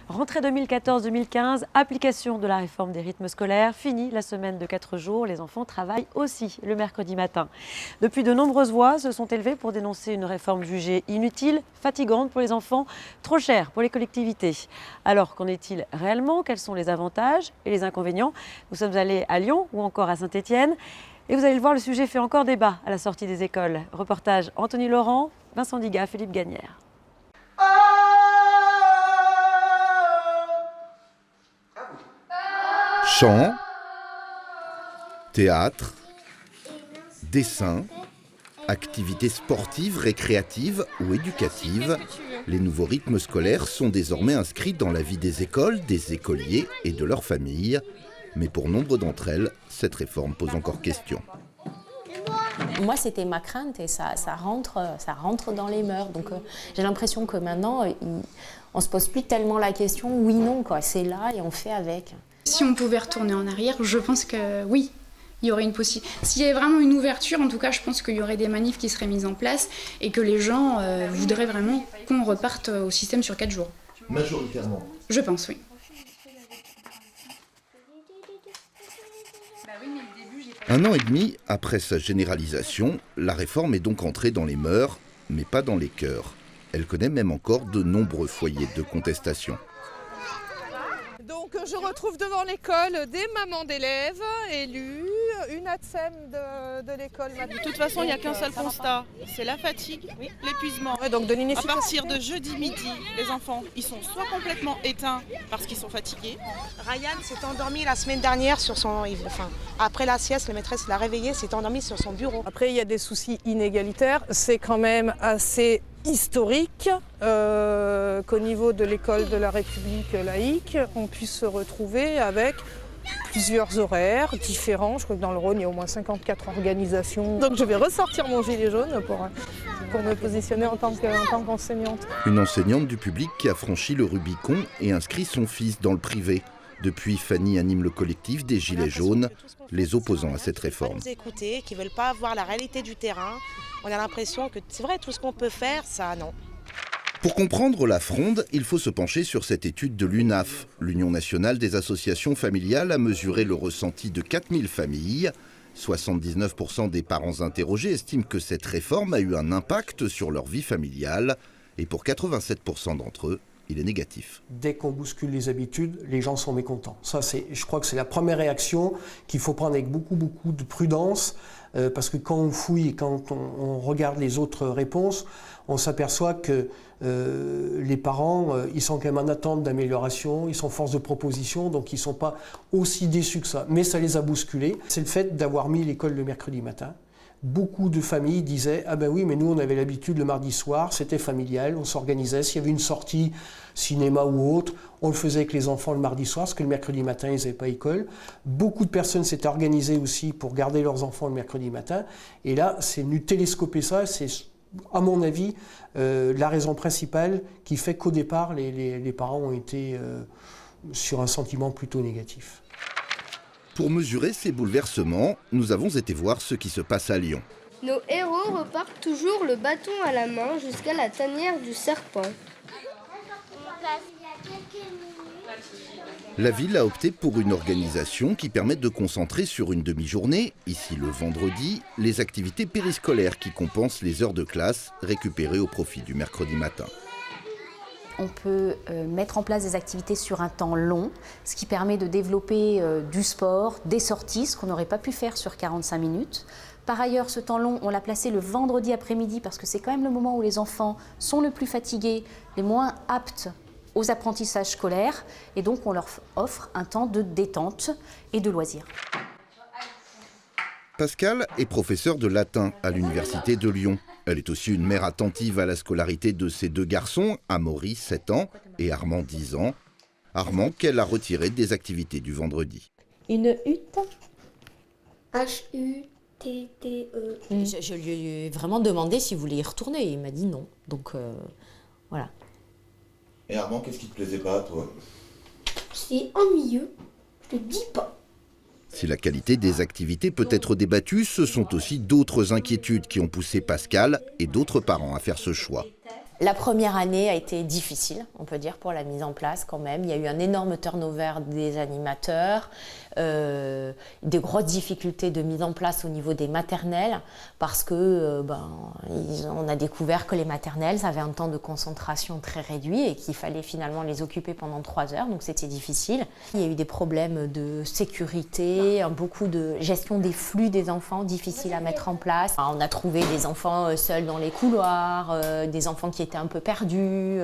Rentrée 2014-2015, application de la réforme des rythmes scolaires, fini la semaine de 4 jours, les enfants travaillent aussi le mercredi matin. Depuis, de nombreuses voix se sont élevées pour dénoncer une réforme jugée inutile, fatigante pour les enfants, trop chère pour les collectivités. Alors, qu'en est-il réellement? Quels sont les avantages et les inconvénients? Nous sommes allés à Lyon ou encore à Saint-Étienne. Et vous allez le voir, le sujet fait encore débat à la sortie des écoles. Reportage Anthony Laurent, Vincent Diga, Philippe Gagnère. Chant, théâtre, dessin, activités sportives, récréatives ou éducatives, les nouveaux rythmes scolaires sont désormais inscrits dans la vie des écoles, des écoliers et de leurs familles. Mais pour nombre d'entre elles, cette réforme pose encore question. Moi, c'était ma crainte et ça rentre dans les mœurs. Donc, j'ai l'impression que maintenant, on ne se pose plus tellement la question oui-non, quoi. C'est là et on fait avec. Si on pouvait retourner en arrière, je pense que oui, il y aurait une possibilité. S'il y avait vraiment une ouverture, en tout cas, je pense qu'il y aurait des manifs qui seraient mises en place et que les gens voudraient vraiment qu'on reparte au système sur 4 jours. Majoritairement. Je pense, oui. Un an et demi après sa généralisation, la réforme est donc entrée dans les mœurs, mais pas dans les cœurs. Elle connaît même encore de nombreux foyers de contestation. Donc je retrouve devant l'école des mamans d'élèves élus, une ATSEM de l'école. De toute façon, il n'y a qu'un seul constat, c'est la fatigue, l'épuisement. Ouais, donc de à partir de jeudi midi, les enfants, ils sont soit complètement éteints parce qu'ils sont fatigués. Ryan s'est endormi la semaine dernière sur son... Enfin, après la sieste, la maîtresse l'a réveillé, s'est endormi sur son bureau. Après, il y a des soucis inégalitaires. C'est quand même assez historique qu'au niveau de l'école de la République laïque, on puisse se retrouver avec plusieurs horaires différents. Je crois que dans le Rhône, il y a au moins 54 organisations. Donc je vais ressortir mon gilet jaune pour me positionner en tant qu'enseignante. Une enseignante du public qui a franchi le Rubicon et inscrit son fils dans le privé. Depuis, Fanny anime le collectif des Gilets jaunes, les opposants à cette réforme. Qui ne veulent pas voir la réalité du terrain. On a l'impression que c'est vrai, tout ce qu'on peut faire, ça, non. Pour comprendre la fronde, il faut se pencher sur cette étude de l'UNAF. L'Union nationale des associations familiales a mesuré le ressenti de 4000 familles. 79% des parents interrogés estiment que cette réforme a eu un impact sur leur vie familiale. Et pour 87% d'entre eux, il est négatif. Dès qu'on bouscule les habitudes, les gens sont mécontents. Ça, je crois que c'est la première réaction qu'il faut prendre avec beaucoup de prudence, parce que quand on fouille et quand on regarde les autres réponses, on s'aperçoit que les parents, ils sont quand même en attente d'amélioration, ils sont force de proposition, donc ils ne sont pas aussi déçus que ça. Mais ça les a bousculés. C'est le fait d'avoir mis l'école le mercredi matin. Beaucoup de familles disaient « Ah ben oui, mais nous on avait l'habitude le mardi soir, c'était familial, on s'organisait, s'il y avait une sortie cinéma ou autre, on le faisait avec les enfants le mardi soir, parce que le mercredi matin ils n'avaient pas école. » Beaucoup de personnes s'étaient organisées aussi pour garder leurs enfants le mercredi matin. Et là, c'est venu télescoper ça, c'est à mon avis la raison principale qui fait qu'au départ, les parents ont été sur un sentiment plutôt négatif. Pour mesurer ces bouleversements, nous avons été voir ce qui se passe à Lyon. Nos héros repartent toujours le bâton à la main jusqu'à la tanière du serpent. La ville a opté pour une organisation qui permet de concentrer sur une demi-journée, ici le vendredi, les activités périscolaires qui compensent les heures de classe récupérées au profit du mercredi matin. On peut mettre en place des activités sur un temps long, ce qui permet de développer du sport, des sorties, ce qu'on n'aurait pas pu faire sur 45 minutes. Par ailleurs, ce temps long, on l'a placé le vendredi après-midi parce que c'est quand même le moment où les enfants sont le plus fatigués, les moins aptes aux apprentissages scolaires. Et donc, on leur offre un temps de détente et de loisirs. Pascale est professeure de latin à l'université de Lyon. Elle est aussi une mère attentive à la scolarité de ses deux garçons, Amaury, 7 ans, et Armand, 10 ans. Armand qu'elle a retiré des activités du vendredi. Une hutte. H-U-T-T-E. Je lui ai vraiment demandé s'il voulait y retourner. Il m'a dit non. Donc, voilà. Et Armand, qu'est-ce qui te plaisait pas, toi? C'est ennuyeux. Je te dis pas. Si la qualité des activités peut être débattue, ce sont aussi d'autres inquiétudes qui ont poussé Pascal et d'autres parents à faire ce choix. La première année a été difficile, on peut dire, pour la mise en place quand même. Il y a eu un énorme turnover des animateurs, des grosses difficultés de mise en place au niveau des maternelles, parce que on a découvert que les maternelles avaient un temps de concentration très réduit et qu'il fallait finalement les occuper pendant 3 heures, donc c'était difficile. Il y a eu des problèmes de sécurité, beaucoup de gestion des flux des enfants, difficiles à mettre en place. On a trouvé des enfants seuls dans les couloirs, des enfants qui étaient un peu perdus,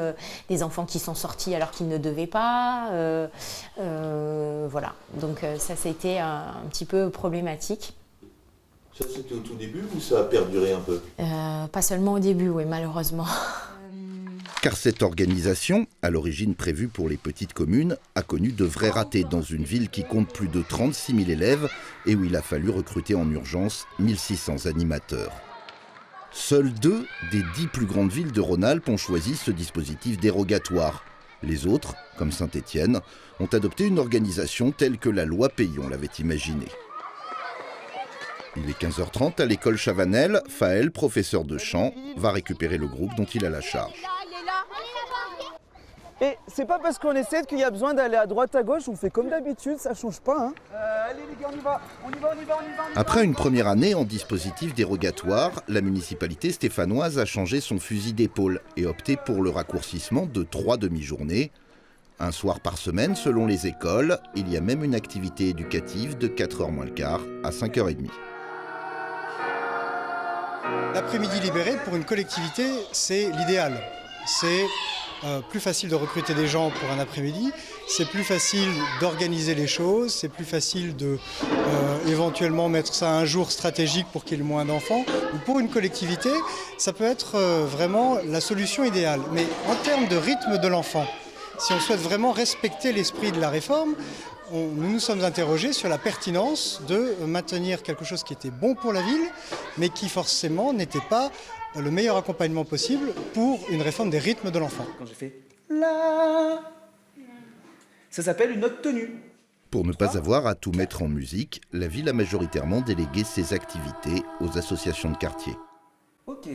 des enfants qui sont sortis alors qu'ils ne devaient pas. Voilà, donc ça été un petit peu problématique. Ça c'était au tout début ou ça a perduré un peu? Pas seulement au début, oui, malheureusement. Car cette organisation, à l'origine prévue pour les petites communes, a connu de vrais ratés dans une ville qui compte plus de 36 000 élèves et où il a fallu recruter en urgence 1600 animateurs. Seules 2 des 10 plus grandes villes de Rhône-Alpes ont choisi ce dispositif dérogatoire. Les autres, comme Saint-Étienne, ont adopté une organisation telle que la loi Peillon l'avait imaginée. Il est 15h30 à l'école Chavanel. Faël, professeur de chant, va récupérer le groupe dont il a la charge. Et c'est pas parce qu'on essaie qu'il y a besoin d'aller à droite à gauche, on fait comme d'habitude, ça change pas. Hein. Allez les gars, on y va. Après une première année en dispositif dérogatoire, la municipalité stéphanoise a changé son fusil d'épaule et opté pour le raccourcissement de 3 demi-journées. Un soir par semaine selon les écoles, il y a même une activité éducative de 4h moins le quart à 5h30. L'après-midi libéré pour une collectivité, c'est l'idéal. C'est plus facile de recruter des gens pour un après-midi, c'est plus facile d'organiser les choses, c'est plus facile de éventuellement mettre ça un jour stratégique pour qu'il y ait le moins d'enfants. Pour une collectivité, ça peut être vraiment la solution idéale. Mais en termes de rythme de l'enfant, si on souhaite vraiment respecter l'esprit de la réforme, nous nous sommes interrogés sur la pertinence de maintenir quelque chose qui était bon pour la ville, mais qui forcément n'était pas le meilleur accompagnement possible pour une réforme des rythmes de l'enfant. Quand j'ai fait là, ça s'appelle une note tenue. Pour ne pas avoir à tout mettre en musique, la ville a majoritairement délégué ses activités aux associations de quartier. Ok.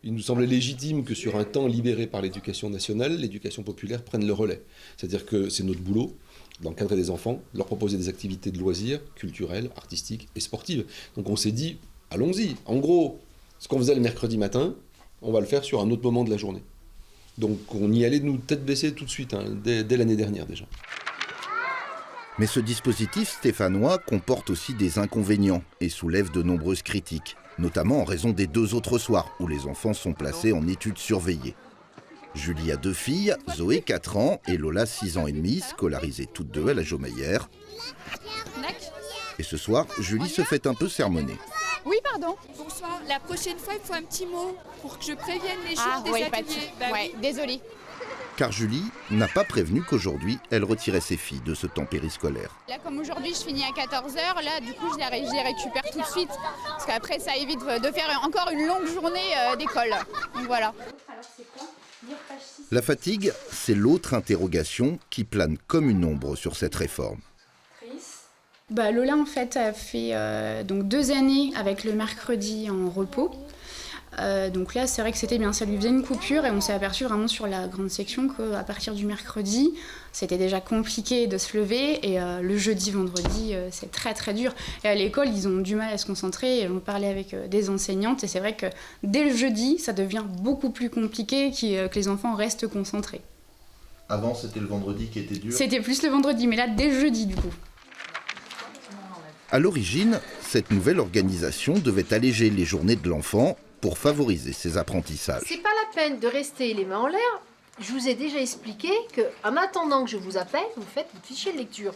Il nous semblait légitime que sur un temps libéré par l'éducation nationale, l'éducation populaire prenne le relais. C'est-à-dire que c'est notre boulot, d'encadrer des enfants, de leur proposer des activités de loisirs, culturelles, artistiques et sportives. Donc on s'est dit, allons-y. En gros, ce qu'on faisait le mercredi matin, on va le faire sur un autre moment de la journée. Donc on y allait nous tête baissée tout de suite, dès l'année dernière déjà. Mais ce dispositif stéphanois comporte aussi des inconvénients et soulève de nombreuses critiques, notamment en raison des 2 autres soirs où les enfants sont placés en études surveillées. Julie a 2 filles, Zoé 4 ans et Lola 6 ans et demi, scolarisées toutes 2 à la Jaumaillère. Et ce soir, Julie se fait un peu sermonner. Oui, pardon. Bonsoir. La prochaine fois, il faut un petit mot pour que je prévienne les jours des ateliers. Oui, désolée. Car Julie n'a pas prévenu qu'aujourd'hui, elle retirait ses filles de ce temps périscolaire. Là, comme aujourd'hui, je finis à 14h, là, du coup, je les récupère tout de suite. Parce qu'après, ça évite de faire encore une longue journée d'école. Donc voilà. La fatigue, c'est l'autre interrogation qui plane comme une ombre sur cette réforme. Lola, en fait, a fait donc 2 années avec le mercredi en repos. Donc là, c'est vrai que c'était bien, ça lui faisait une coupure et on s'est aperçu vraiment sur la grande section qu'à partir du mercredi, c'était déjà compliqué de se lever et le jeudi, vendredi, c'est très très dur. Et à l'école, ils ont du mal à se concentrer. On parlait avec des enseignantes et c'est vrai que dès le jeudi, ça devient beaucoup plus compliqué que les enfants restent concentrés. Avant, c'était le vendredi qui était dur? C'était plus le vendredi, mais là, dès le jeudi, du coup. À l'origine, cette nouvelle organisation devait alléger les journées de l'enfant pour favoriser ses apprentissages. C'est pas la peine de rester les mains en l'air. Je vous ai déjà expliqué qu'en attendant que je vous appelle, vous faites votre fichier de lecture.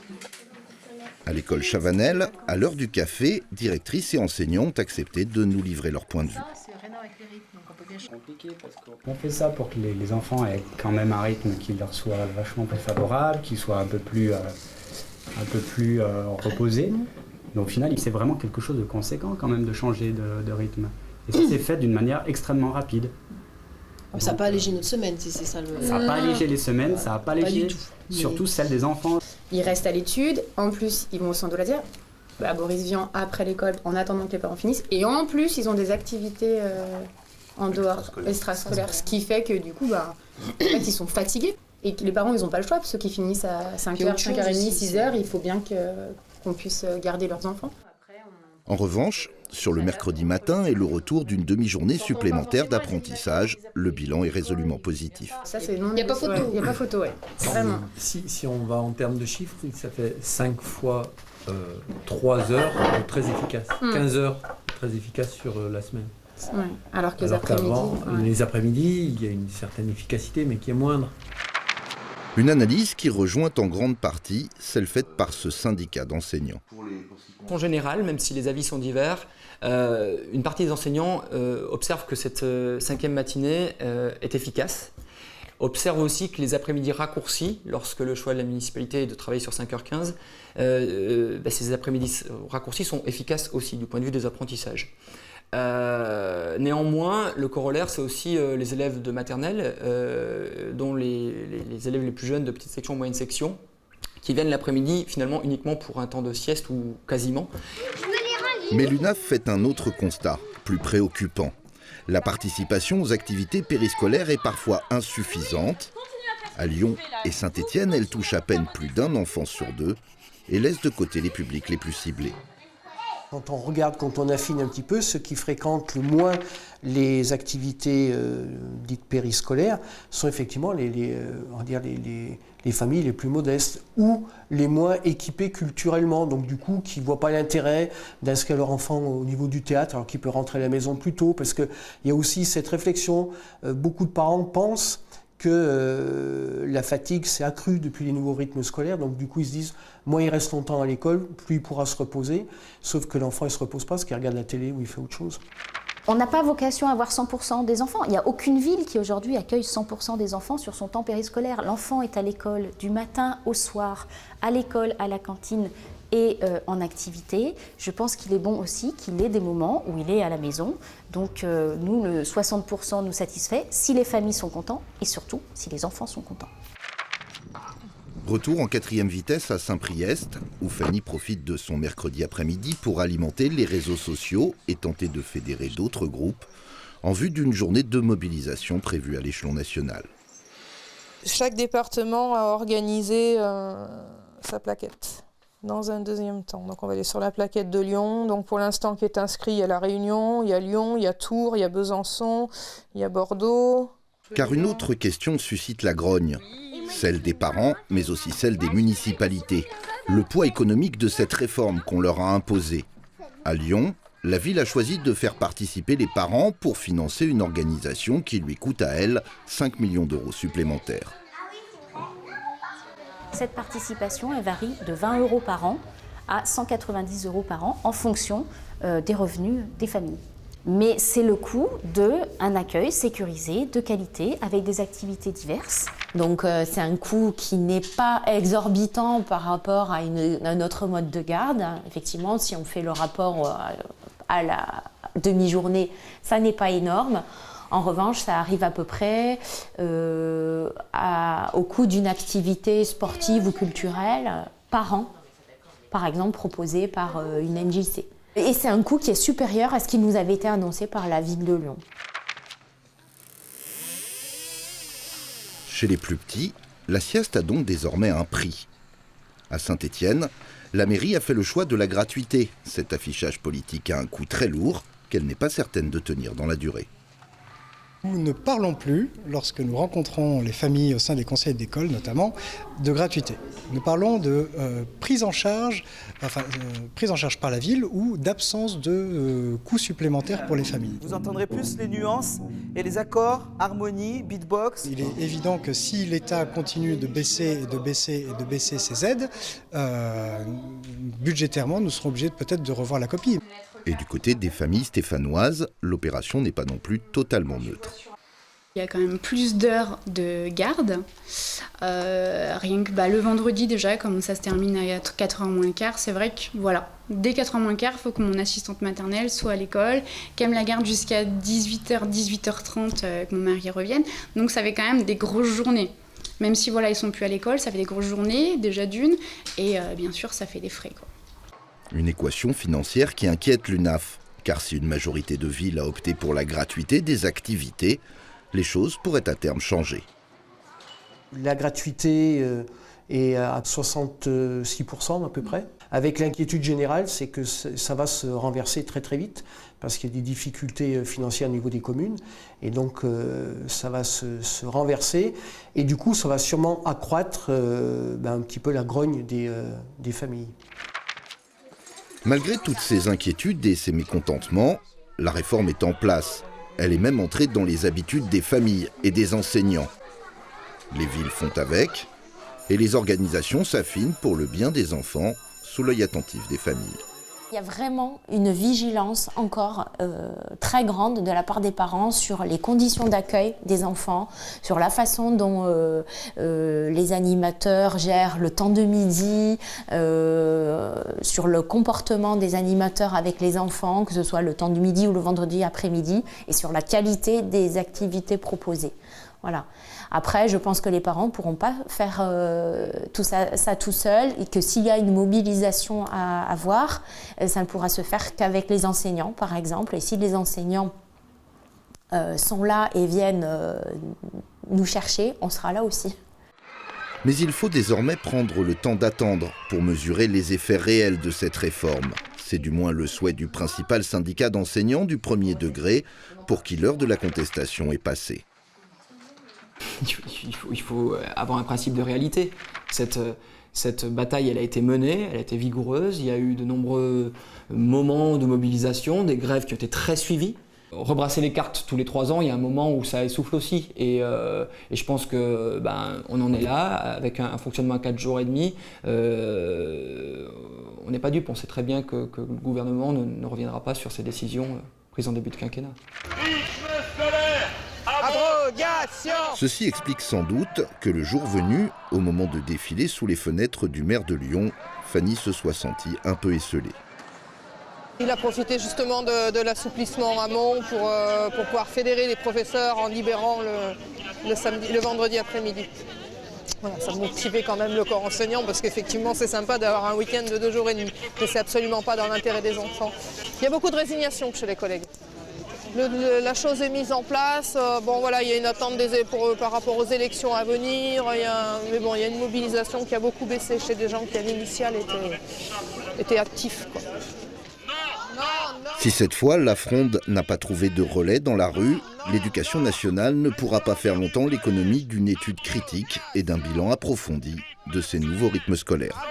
À l'école Chavanel, à l'heure du café, directrices et enseignants ont accepté de nous livrer leur point de vue. On fait ça pour que les enfants aient quand même un rythme qui leur soit vachement plus favorable, qui soit un peu plus reposé. Mais au final, c'est vraiment quelque chose de conséquent quand même de changer de rythme. Et ça s'est fait d'une manière extrêmement rapide. Ça n'a pas allégé notre semaine, c'est ça le... Ça n'a pas allégé les semaines, ça n'a pas allégé surtout celle des enfants. Ils restent à l'étude, en plus ils vont au centre de loisirs. Boris vient après l'école en attendant que les parents finissent. Et en plus, ils ont des activités en dehors extrascolaire, ce qui fait que du coup, en fait, ils sont fatigués et que les parents, ils n'ont pas le choix, parce que ceux qui finissent à 5h, 5h30, 6h, il faut bien qu'on puisse garder leurs enfants. En revanche, sur le mercredi matin et le retour d'une demi-journée supplémentaire d'apprentissage, le bilan est résolument positif. Ça, c'est non, il n'y a pas photo. Il n'y a pas photo, ouais. Vraiment. Si on va en termes de chiffres, ça fait 5 fois 3 heures très efficaces. 15 heures très efficaces sur la semaine. Ouais. Alors que les après-midi... les après-midi, il y a une certaine efficacité, mais qui est moindre. Une analyse qui rejoint en grande partie celle faite par ce syndicat d'enseignants. En général, même si les avis sont divers, une partie des enseignants observe que cette 5e matinée est efficace. Observe aussi que les après-midi raccourcis, lorsque le choix de la municipalité est de travailler sur 5h15, ces après-midi raccourcis sont efficaces aussi du point de vue des apprentissages. Néanmoins, le corollaire, c'est aussi les élèves de maternelle, dont les élèves les plus jeunes de petite section, moyenne section, qui viennent l'après-midi finalement uniquement pour un temps de sieste ou quasiment. Mais l'UNAF fait un autre constat, plus préoccupant. La participation aux activités périscolaires est parfois insuffisante. À Lyon et Saint-Étienne, elle touche à peine plus d'un enfant sur 2 et laisse de côté les publics les plus ciblés. Quand on regarde, quand on affine un petit peu, ceux qui fréquentent le moins les activités dites périscolaires sont effectivement les familles les plus modestes ou les moins équipées culturellement, donc du coup qui ne voient pas l'intérêt d'inscrire leur enfant au niveau du théâtre alors qu'il peut rentrer à la maison plus tôt, parce qu'il y a aussi cette réflexion, beaucoup de parents pensent que la fatigue s'est accrue depuis les nouveaux rythmes scolaires, donc du coup ils se disent moins il reste longtemps à l'école, plus il pourra se reposer, sauf que l'enfant il ne se repose pas parce qu'il regarde la télé ou il fait autre chose. On n'a pas vocation à avoir 100% des enfants. Il n'y a aucune ville qui aujourd'hui accueille 100% des enfants sur son temps périscolaire. L'enfant est à l'école du matin au soir, à l'école, à la cantine et en activité. Je pense qu'il est bon aussi qu'il ait des moments où il est à la maison. Donc nous, le 60% nous satisfait si les familles sont contents et surtout si les enfants sont contents. Retour en 4e vitesse à Saint-Priest, où Fanny profite de son mercredi après-midi pour alimenter les réseaux sociaux et tenter de fédérer d'autres groupes en vue d'une journée de mobilisation prévue à l'échelon national. Chaque département a organisé sa plaquette dans un deuxième temps. Donc on va aller sur la plaquette de Lyon. Donc pour l'instant qui est inscrit, il y a La Réunion, il y a Lyon, il y a Tours, il y a Besançon, il y a Bordeaux. Car une autre question suscite la grogne. Celle des parents, mais aussi celle des municipalités. Le poids économique de cette réforme qu'on leur a imposée. À Lyon, la ville a choisi de faire participer les parents pour financer une organisation qui lui coûte à elle 5 millions d'euros supplémentaires. Cette participation, elle varie de 20 € par an à 190 € par an en fonction des revenus des familles. Mais c'est le coût d'un accueil sécurisé, de qualité, avec des activités diverses. Donc c'est un coût qui n'est pas exorbitant par rapport à un autre mode de garde. Effectivement, si on fait le rapport à la demi-journée, ça n'est pas énorme. En revanche, ça arrive à peu près au coût d'une activité sportive ou culturelle par an, par exemple proposée par une MJC. Et c'est un coût qui est supérieur à ce qui nous avait été annoncé par la ville de Lyon. Chez les plus petits, la sieste a donc désormais un prix. À Saint-Étienne, la mairie a fait le choix de la gratuité. Cet affichage politique a un coût très lourd qu'elle n'est pas certaine de tenir dans la durée. Nous ne parlons plus, lorsque nous rencontrons les familles au sein des conseils d'école notamment, de gratuité. Nous parlons de prise en charge par la ville ou d'absence de coûts supplémentaires pour les familles. Vous entendrez plus les nuances et les accords, harmonie, beatbox. Il est évident que si l'État continue de baisser et de baisser et de baisser ses aides, budgétairement, nous serons obligés peut-être de revoir la copie. Et du côté des familles stéphanoises, l'opération n'est pas non plus totalement neutre. Il y a quand même plus d'heures de garde. Rien que le vendredi déjà, comme ça se termine à 4h moins le quart, c'est vrai que voilà, dès 4h moins le quart, il faut que mon assistante maternelle soit à l'école, qu'elle me la garde jusqu'à 18h, 18h30, que mon mari revienne. Donc ça fait quand même des grosses journées. Même si voilà, ils sont plus à l'école, ça fait des grosses journées, déjà d'une, et bien sûr ça fait des frais, quoi. Une équation financière qui inquiète l'UNAF, Car si une majorité de villes a opté pour la gratuité des activités, les choses pourraient à terme changer. La gratuité est à 66% à peu près. Avec l'inquiétude générale, c'est que ça va se renverser très très vite parce qu'il y a des difficultés financières au niveau des communes. Et donc ça va se renverser et du coup ça va sûrement accroître un petit peu la grogne des familles. Malgré toutes ces inquiétudes et ces mécontentements, la réforme est en place. Elle est même entrée dans les habitudes des familles et des enseignants. Les villes font avec et les organisations s'affinent pour le bien des enfants sous l'œil attentif des familles. Il y a vraiment une vigilance encore très grande de la part des parents sur les conditions d'accueil des enfants, sur la façon dont les animateurs gèrent le temps de midi, sur le comportement des animateurs avec les enfants, que ce soit le temps du midi ou le vendredi après-midi, et sur la qualité des activités proposées. Voilà. Après, je pense que les parents ne pourront pas faire tout ça tout seuls et que s'il y a une mobilisation à avoir, ça ne pourra se faire qu'avec les enseignants, par exemple. Et si les enseignants sont là et viennent nous chercher, on sera là aussi. Mais il faut désormais prendre le temps d'attendre pour mesurer les effets réels de cette réforme. C'est du moins le souhait du principal syndicat d'enseignants du premier degré pour qui l'heure de la contestation est passée. Il faut avoir un principe de réalité. Cette bataille, elle a été menée, elle a été vigoureuse. Il y a eu de nombreux moments de mobilisation, des grèves qui ont été très suivies. Rebrasser les cartes tous les 3 ans, il y a un moment où ça essouffle aussi. Et je pense que on en est là, avec un fonctionnement à 4 jours et demi. On n'est pas dupe, on sait très bien que le gouvernement ne reviendra pas sur ses décisions prises en début de quinquennat. Ceci explique sans doute que le jour venu, au moment de défiler sous les fenêtres du maire de Lyon, Fanny se soit sentie un peu esseulée. Il a profité justement de l'assouplissement en amont pour pouvoir fédérer les professeurs en libérant le vendredi après-midi. Voilà, ça motivait quand même le corps enseignant parce qu'effectivement c'est sympa d'avoir un week-end de 2 jours et demi, mais c'est absolument pas dans l'intérêt des enfants. Il y a beaucoup de résignation chez les collègues. La chose est mise en place, il y a une attente par rapport aux élections à venir, mais il y a une mobilisation qui a beaucoup baissé chez des gens qui à l'initial étaient actifs, quoi. Si cette fois la fronde n'a pas trouvé de relais dans la rue, l'éducation nationale ne pourra pas faire longtemps l'économie d'une étude critique et d'un bilan approfondi de ces nouveaux rythmes scolaires.